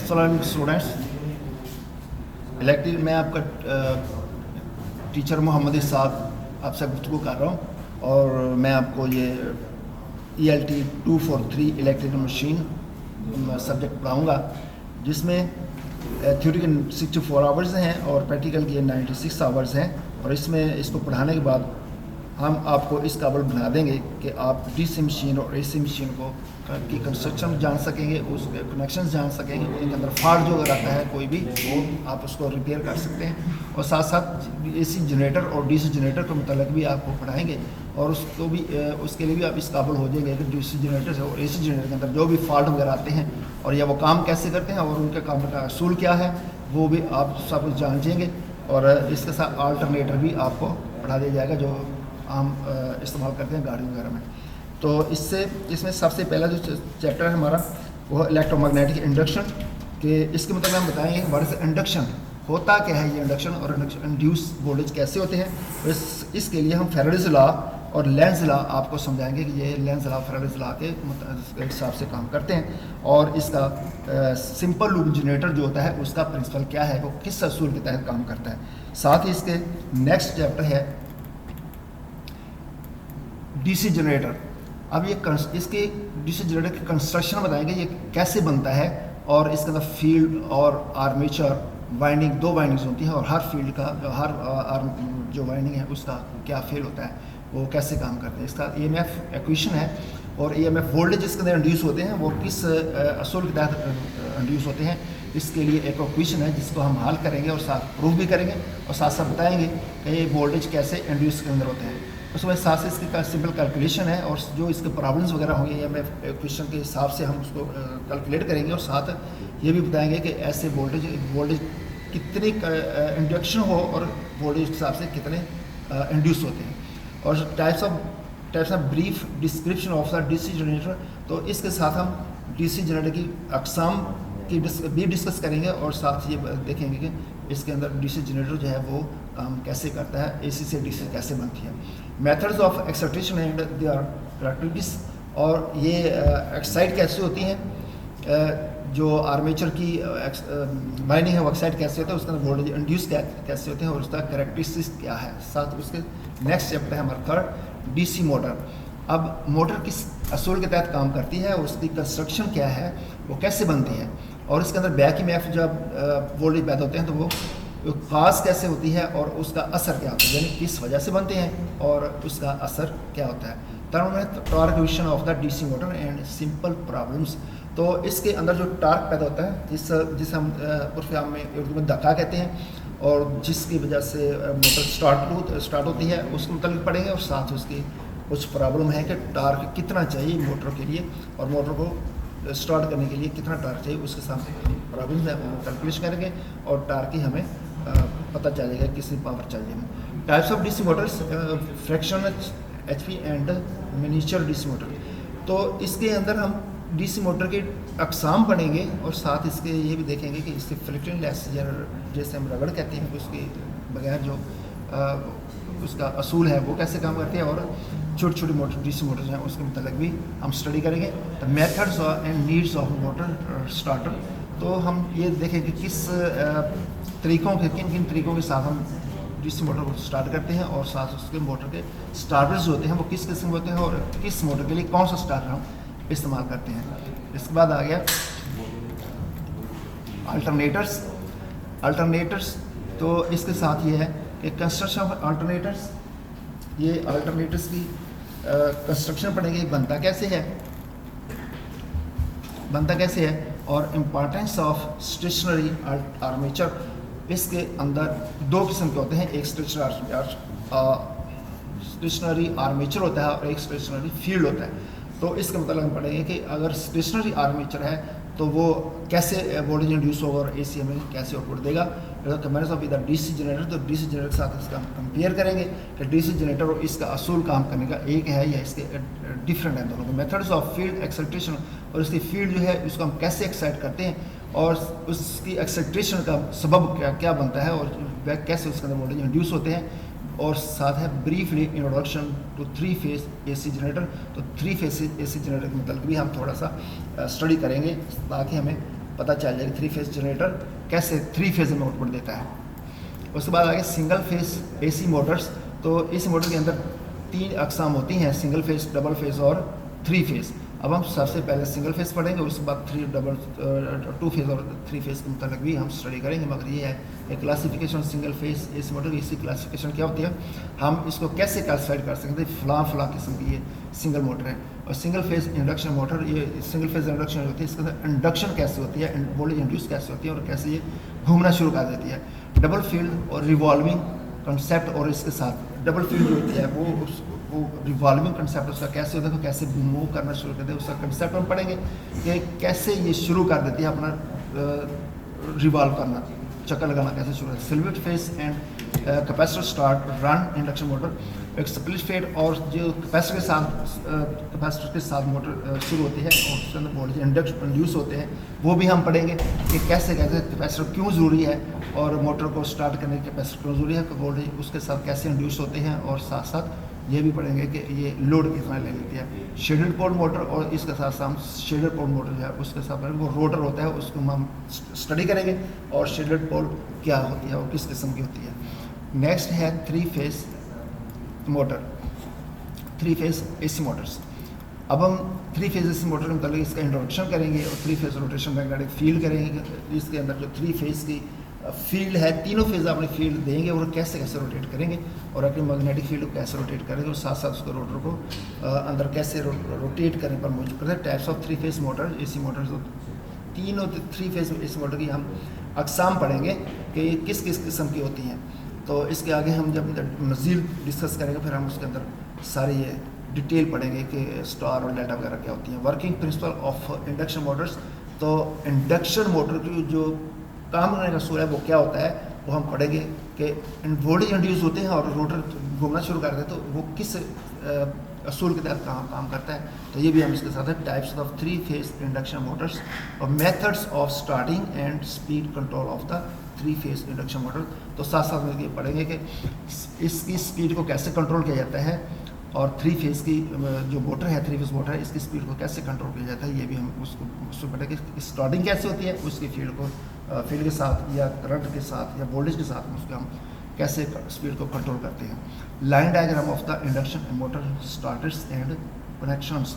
अस्सलाम students, electric मैं आपका टीचर मोहम्मद इसाक आपसे गुफ्तगू कर रहा हूँ और मैं आपको ये ELT 243 इलेक्ट्रिकल मशीन सब्जेक्ट पढ़ाऊँगा, जिसमें थ्योरी के 64 आवर्स हैं और प्रैक्टिकल के 96 आवर्स हैं। और इसमें इसको पढ़ाने के बाद हम आपको इस काबिल बना देंगे कि आप DC मशीन और AC मशीन को की कंस्ट्रक्शन जान सकेंगे, उसके कनेक्शन जान सकेंगे, उनके अंदर फॉल्ट जो अगर आता है कोई भी वो आप उसको रिपेयर कर सकते हैं। और साथ साथ AC जनरेटर और DC जनरेटर के मतलब भी आपको पढ़ाएंगे और उसको भी उसके लिए भी आप इस काबिल हो जाएंगे कि DC जनरेटर और AC जनरेटर के अंदर जो भी फॉल्ट वगैरह आते हैं और या वो काम कैसे करते हैं और उनके काम का असूल क्या है वो भी आप सब कुछ जान जाएंगे। और इसके साथ अल्टरनेटर भी आपको पढ़ा दिया जाएगा जो हम इस्तेमाल करते हैं गाड़ी वगैरह में। तो इसमें सबसे पहला जो चैप्टर है हमारा वो इलेक्ट्रोमैग्नेटिक इंडक्शन के इसके मतलब हम बताएंगे व्हाट इज इंडक्शन, होता क्या है ये इंडक्शन और इंड्यूस वोल्टेज कैसे होते हैं। तो इसके लिए हम फैराडेज लॉ और लेंज लॉ आपको समझाएंगे कि ये लेंज लॉ फैराडेज लॉ के हिसाब से काम करते हैं और इसका सिंपल लूप जनरेटर जो होता है उसका प्रिंसिपल क्या है, वो किस असूल के तहत काम करता है। साथ ही इसके नेक्स्ट चैप्टर है DC जनरेटर। अब ये इसके DC जनरेटर की कंस्ट्रक्शन बताएंगे ये कैसे बनता है और इसके अंदर फील्ड और आर्मेचर वाइंडिंग, दो वाइंडिंग्स होती हैं और हर फील्ड का जो वाइंडिंग है उसका क्या फेल होता है, वो कैसे काम करते हैं। इसका EMF इक्वेशन है और EMF वोल्टेज इसके अंदर इंड्यूस होते हैं वो किस असूल के तहत इंड्यूस होते हैं। इसके लिए एक इक्वेशन है जिसको हम हल करेंगे और साथ प्रूफ भी करेंगे और साथ साथ बताएंगे कि ये वोल्टेज कैसे इंड्यूस के अंदर होते हैं। उसमें साथ से इसकी सिंपल कैलकुलेशन है और जो इसके प्रॉब्लम्स वगैरह होंगे EMF इक्वेशन के हिसाब से हम उसको कैलकुलेट करेंगे और साथ ये भी बताएंगे कि ऐसे वोल्टेज कितनी इंडक्शन हो और वोल्टेज के हिसाब से कितने इंड्यूस होते हैं। और types of brief description of the DC generator, तो इसके साथ हम DC जनरेटर की अकसाम की भी डिस्कस करेंगे और साथ ये देखेंगे कि इसके अंदर DC जनरेटर जो है वो काम कैसे करता है, AC से DC कैसे बनती है। Methods of excitation and there characteristics, और ये एक्साइट कैसे होती हैं, जो आर्मेचर की वाइंडिंग है वो एक्साइट कैसे होता है, उसके अंदर वोल्टेज इंड्यूस कैसे होते हैं और उसका कैरेक्टरिस्टिक्स क्या है। साथ उसके नेक्स्ट चैप्टर है हमारा थर्ड DC मोटर। अब मोटर किस असूल के तहत काम करती है और उसकी कंस्ट्रक्शन क्या है, वो कैसे बनती है और इसके अंदर बैक EMF जब वोल्टेज पैदा होते हैं तो वो काज कैसे होती है और उसका असर क्या होता है, यानी किस वजह से बनते हैं और उसका असर क्या होता है। थर्ड में torque division of the DC motor and simple problems. तो इसके अंदर जो टार्क पैदा होता है जिस हम उर्फ आम में उर्दू में धक्का कहते हैं और जिसकी वजह से मोटर स्टार्ट होती है उसके मतलब पढ़ेंगे और साथ उसकी कुछ प्रॉब्लम है कि टार्क कितना चाहिए मोटर के लिए और मोटर को स्टार्ट करने के लिए कितना टार्क चाहिए, उसके साथ प्रॉब्लम है वो कैलकुलेशन करेंगे और टार्क की हमें पता चलेगा कितनी पावर चाहिए हमें। Types of DC Motors, fractional HP and miniature DC motor. तो इसके अंदर हम DC मोटर के अकसाम पढ़ेंगे और साथ इसके ये भी देखेंगे कि इसके फ्रिक्शन लेस या जैसे हम रगड़ कहते हैं उसके बगैर जो उसका असूल है वो कैसे काम करते हैं और छोटी छोटी मोटर DC मोटर हैं उसके मतलब भी हम स्टडी करेंगे। The methods and needs of motor starter, तो हम ये देखेंगे किस तरीक़ों के किन तरीक़ों के साथ हम DC मोटर को स्टार्ट करते हैं और साथ उसके मोटर के स्टार्टर्स जो होते हैं वो किस किस्म होते हैं और किस मोटर के लिए कौन सा स्टार्टर हम इस्तेमाल करते हैं। इसके बाद आ गया अल्टरनेटर्स। तो इसके साथ ये है कि कंस्ट्रक्शन ऑफ अल्टरनेटर्स, ये अल्टरनेटर्स की कंस्ट्रक्शन पढ़ेंगे बनता कैसे है और इम्पॉर्टेंस ऑफ स्टेशनरी आर्मेचर। इसके अंदर दो किस्म के होते हैं, एक स्टेशनरी आर्मेचर होता है और एक स्टेशनरी फील्ड होता है। तो इसका मतलब हम पढ़ेंगे कि अगर स्टेशनरी आर्मेचर है तो वो कैसे वोल्टेज इंड्यूस होगा और AC में कैसे आउटपुट देगा। कंपेरिजन ऑफ इधर DC जनरेटर, तो DC जनरेटर के साथ इसका हम कंपेयर करेंगे कि DC जनरेटर और इसका असूल काम करने का एक है या इसके डिफरेंट है दोनों के। मेथड्स ऑफ फील्ड एक्साइटेशन, और इसकी फील्ड जो है उसको हम कैसे एक्साइट करते हैं और उसकी एक्साइटेशन का सबब क्या बनता है और कैसे उसके अंदर वोल्टेज इंड्यूस होते हैं। और साथ है briefly introduction to 3 phase AC generator. तो 3 फेज AC जनरेटर का मतलब भी हम थोड़ा सा स्टडी करेंगे ताकि हमें पता चल जाएगा थ्री फेज जनरेटर कैसे थ्री फेज में आउटपुट देता है। उसके बाद आगे सिंगल फेज एसी मोटर्स। तो एसी मोटर के अंदर 3 अकसाम होती हैं, सिंगल फेज, डबल फेज और 3 फेज। अब हम सबसे पहले सिंगल फेज पढ़ेंगे, उसके बाद 2 फेज और 3 फेज के मुताबिक भी हम स्टडी करेंगे। मगर ये है एक classification single phase AC motor की। इसी क्लासिफिकेशन क्या होती है, हम इसको कैसे क्लासीफाइड कर सकते हैं, फला किस्म की ये सिंगल मोटर है। और सिंगल फेज इंडक्शन मोटर, ये सिंगल फेज इंडक्शन होती है, इसके अंदर इंडक्शन कैसे होती है, वोल्टेज इंड्यूस कैसे होती है और कैसे ये घूमना शुरू कर देती है। डबल फील्ड और रिवॉल्विंग कंसेप्ट, और इसके साथ डबल फील्ड जो होती है वो रिवॉल्विंग कंसेप्ट उसका कैसे होता है, तो कैसे मूव करना शुरू करते हैं उसका कंसेप्ट हम पढ़ेंगे कि कैसे ये शुरू कर देती है अपना रिवॉल्व करना, चक्कर लगाना कैसे शुरू होता है। Split phase and capacitor start run induction motor. एक स्प्लिट फेज और जो कैपेसिटर के साथ मोटर शुरू होती है और उसके अंदर वोल्टेज इंड्यूस होते हैं, वो भी हम पढ़ेंगे कि कैसे कैपेसिटर क्यों ज़रूरी है और मोटर को स्टार्ट करने के कैपेसिटर क्यों ज़रूरी है, वोल्टेज उसके साथ कैसे इंड्यूस होते हैं, और साथ साथ ये भी पढ़ेंगे कि ये लोड कितना ले लेती है। शेडेड पोल मोटर, और इसके साथ साथ हम शेडेड पोल मोटर जो है उसके साथ वो रोटर होता है उसको हम स्टडी करेंगे, और शेडेड पोल क्या होती है और किस किस्म की होती है। नेक्स्ट है 3 phase motor, 3 phase AC Motors. अब हम 3 फेज एसी मोटर के मतलब इसका इंट्रोडक्शन करेंगे और 3 फेज रोटेशन मैग्नेटिक फील्ड करेंगे। इसके अंदर जो 3 फेज की फील्ड है, तीनों फेज अपनी फील्ड देंगे और कैसे कैसे रोटेट करेंगे और अपनी मैग्नेटिक फील्ड को कैसे रोटेट करेंगे और साथ साथ उसको रोटर को अंदर कैसे रोटेट करने पर मौजूद करते हैं। Types of 3 phase motor AC Motors, तीनों 3 फेज एसी मोटर की हम अकसाम पढ़ेंगे कि किस किस किस्म की होती हैं। तो इसके आगे हम जब मज़ीद डिस्कस करेंगे फिर हम उसके अंदर सारी ये डिटेल पढ़ेंगे कि स्टार और डेल्टा वगैरह क्या होती हैं। Working principle of induction Motors, तो इंडक्शन मोटर की जो काम करने का असूल है वो क्या होता है वो हम पढ़ेंगे कि वोल्टेज इंड्यूस होते हैं और रोटर घूमना शुरू कर देते हैं, तो वो किस असूल के तहत काम करता है। तो ये भी हम इसके साथ है। Types of 3 phase induction motors और methods of starting and speed control of the 3 phase induction motor. तो साथ साथ में ये पढ़ेंगे कि इसकी स्पीड को कैसे कंट्रोल किया जाता है और 3 फेज की जो मोटर है 3 फेज मोटर है इसकी स्पीड को कैसे कंट्रोल किया जाता है, ये भी हम उसको पढ़ेंगे। स्टार्टिंग कैसे होती है उसकी फील्ड के साथ या करंट के साथ या वोल्टेज के साथ उसको हम कैसे स्पीड को कंट्रोल करते हैं। Line diagram of the induction motor starters and connections,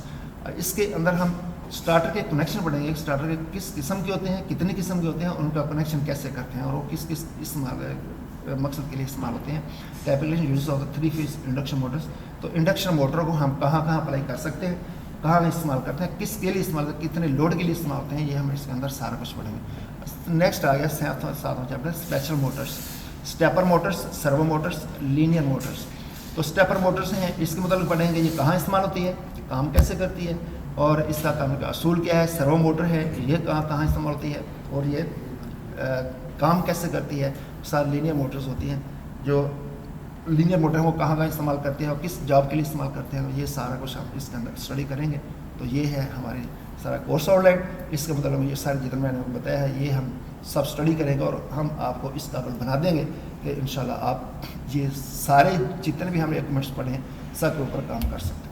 इसके अंदर हम स्टार्टर के कनेक्शन पढ़ेंगे। स्टार्टर के किस किस्म के होते हैं, कितने किस्म के होते हैं, उनका कनेक्शन कैसे करते हैं और वो किस किस इस्तेमाल मकसद के लिए इस्तेमाल होते हैं। Typical use of the 3 phase induction Motors, तो इंडक्शन मोटर को हम कहाँ कहाँ अप्लाई कर सकते हैं, कहाँ इस्तेमाल करते हैं, किसके लिए इस्तेमाल करते हैं, कितने लोड के लिए इस्तेमाल होते हैं, ये हम इसके अंदर सारा कुछ पढ़ेंगे। नेक्स्ट आ गया सातवां chapter special Motors, stepper Motors, servo Motors, linear Motors. तो स्टेपर मोटर्स हैं, इसके मतलब पढ़ेंगे ये कहाँ इस्तेमाल होती है, काम कैसे करती है और इसका काम का असूल क्या है। सर्वो मोटर है, ये कहाँ इस्तेमाल होती है और ये काम कैसे करती है। सारी लीनियर मोटर्स होती हैं, जो लीनियर मोटर है वो कहाँ इस्तेमाल करते हैं और किस जॉब के लिए इस्तेमाल करते हैं, ये सारा कुछ हम इसके अंदर स्टडी करेंगे। तो ये है हमारी सारा कोर्स आउटलाइन। इसके मतलब ये सारे जितना मैंने आपको बताया है ये हम सब स्टडी करेंगे और हम आपको इस काबिल बना देंगे कि इंशाल्लाह आप ये सारे जितने भी हमने डॉक्यूमेंट्स पढ़े हैं सब के ऊपर काम कर सकते हैं।